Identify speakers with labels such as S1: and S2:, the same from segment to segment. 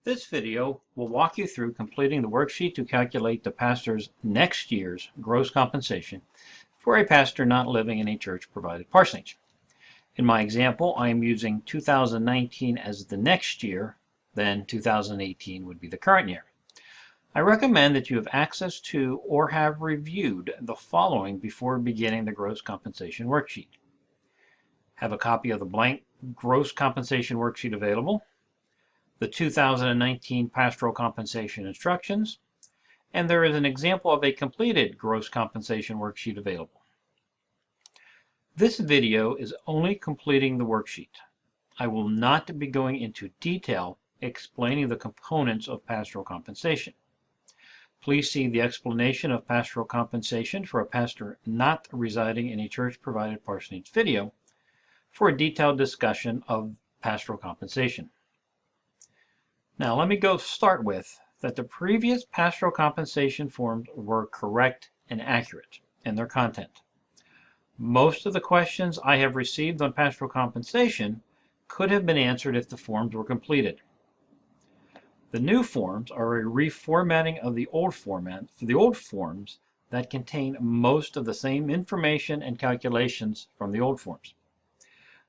S1: This video will walk you through completing the worksheet to calculate the pastor's next year's gross compensation for a pastor not living in a church-provided parsonage. In my example, I am using 2019 as the next year, then 2018 would be the current year. I recommend that you have access to or have reviewed the following before beginning the gross compensation worksheet. Have a copy of the blank gross compensation worksheet available, the 2019 pastoral compensation instructions, and there is an example of a completed gross compensation worksheet available. This video is only completing the worksheet. I will not be going into detail explaining the components of pastoral compensation. Please see the explanation of pastoral compensation for a pastor not residing in a church-provided parsonage video for a detailed discussion of pastoral compensation. Now let me start with that the previous pastoral compensation forms were correct and accurate in their content. Most of the questions I have received on pastoral compensation could have been answered if the forms were completed. The new forms are a reformatting of the old format for the old forms that contain most of the same information and calculations from the old forms.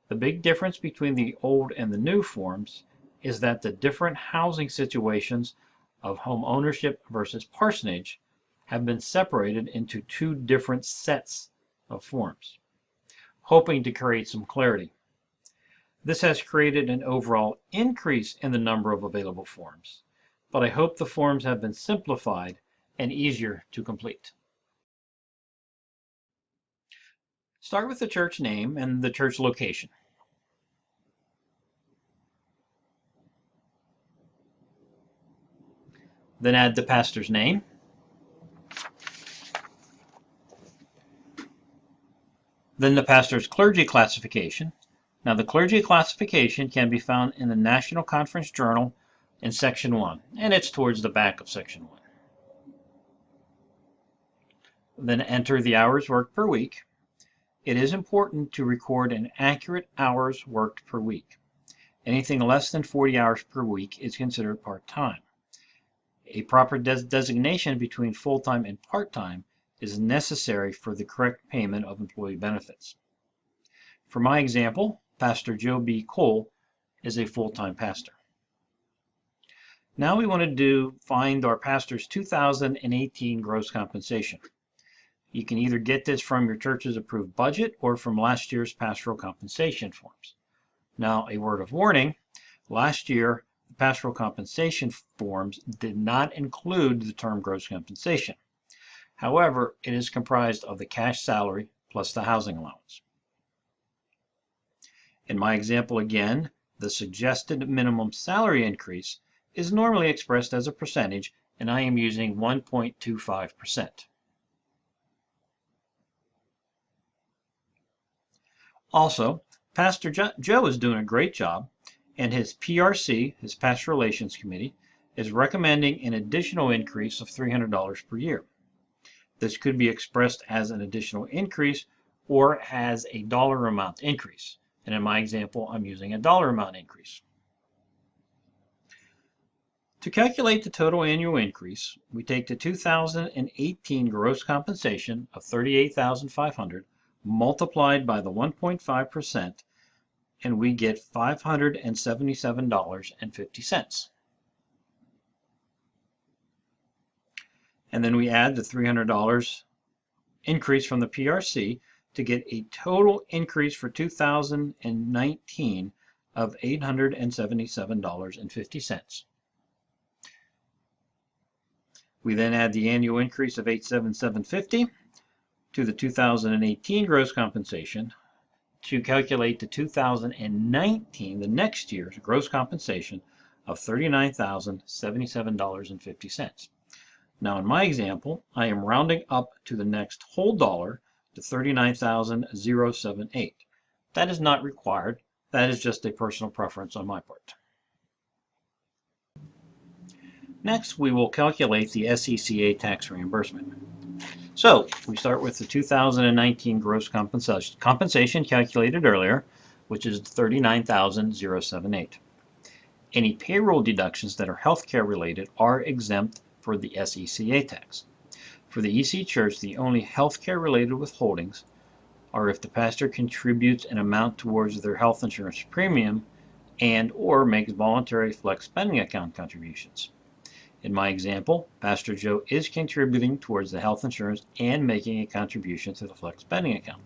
S1: The big difference between the old and the new forms is that the different housing situations of home ownership versus parsonage have been separated into two different sets of forms, hoping to create some clarity. This has created an overall increase in the number of available forms, but I hope the forms have been simplified and easier to complete. Start with the church name and the church location. Then add the pastor's name. Then the pastor's clergy classification. Now the clergy classification can be found in the National Conference Journal in Section 1, and it's towards the back of Section 1. Then enter the hours worked per week. It is important to record an accurate hours worked per week. Anything less than 40 hours per week is considered part-time. A proper designation between full-time and part-time is necessary for the correct payment of employee benefits. For my example, Pastor Joe B. Cole is a full-time pastor. Now we want to find our pastor's 2018 gross compensation. You can either get this from your church's approved budget or from last year's pastoral compensation forms. Now, a word of warning, last year the pastoral compensation forms did not include the term gross compensation. However, it is comprised of the cash salary plus the housing allowance. In my example again, the suggested minimum salary increase is normally expressed as a percentage, and I am using 1.25%. Also, Pastor Joe is doing a great job, and his PRC, his Pastoral Relations Committee, is recommending an additional increase of $300 per year. This could be expressed as an additional increase or as a dollar amount increase. And in my example, I'm using a dollar amount increase. To calculate the total annual increase, we take the 2018 gross compensation of $38,500 multiplied by the 1.5%, and we get $577.50. And then we add the $300 increase from the PRC to get a total increase for 2019 of $877.50. We then add the annual increase of $877.50 to the 2018 gross compensation to calculate the 2019, the next year's gross compensation of $39,077.50. Now in my example, I am rounding up to the next whole dollar to $39,078. That is not required. That is just a personal preference on my part. Next, we will calculate the SECA tax reimbursement. So we start with the 2019 gross compensation calculated earlier, which is $39,078. Any payroll deductions that are healthcare related are exempt for the SECA tax. For the EC Church, the only healthcare related withholdings are if the pastor contributes an amount towards their health insurance premium and/or makes voluntary flex spending account contributions. In my example, Pastor Joe is contributing towards the health insurance and making a contribution to the flex spending account.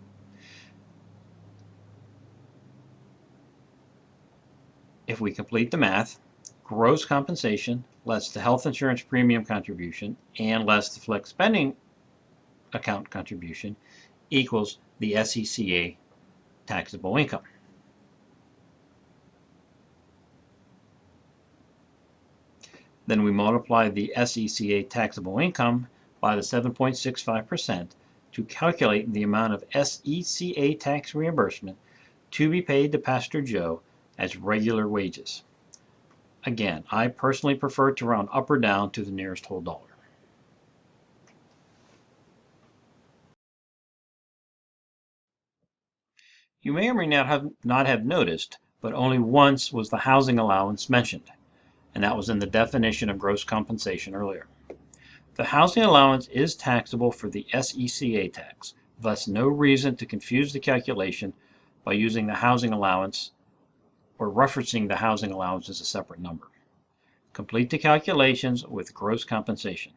S1: If we complete the math, gross compensation less the health insurance premium contribution and less the flex spending account contribution equals the SECA taxable income. Then we multiply the SECA taxable income by the 7.65% to calculate the amount of SECA tax reimbursement to be paid to Pastor Joe as regular wages. Again, I personally prefer to round up or down to the nearest whole dollar. You may or may not have noticed, but only once was the housing allowance mentioned, and that was in the definition of gross compensation earlier. The housing allowance is taxable for the SECA tax, thus no reason to confuse the calculation by using the housing allowance or referencing the housing allowance as a separate number. Complete the calculations with gross compensation.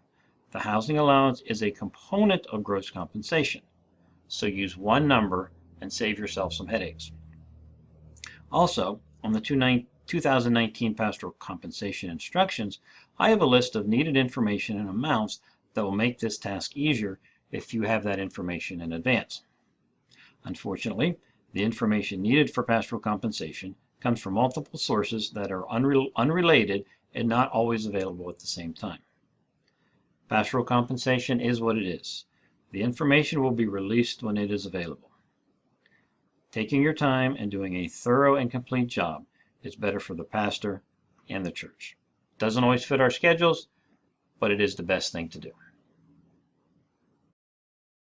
S1: The housing allowance is a component of gross compensation, so use one number and save yourself some headaches. Also, on the 2019 Pastoral Compensation Instructions, I have a list of needed information and amounts that will make this task easier if you have that information in advance. Unfortunately, the information needed for pastoral compensation comes from multiple sources that are unrelated and not always available at the same time. Pastoral compensation is what it is. The information will be released when it is available. Taking your time and doing a thorough and complete job is better for the pastor and the church. It doesn't always fit our schedules, but it is the best thing to do.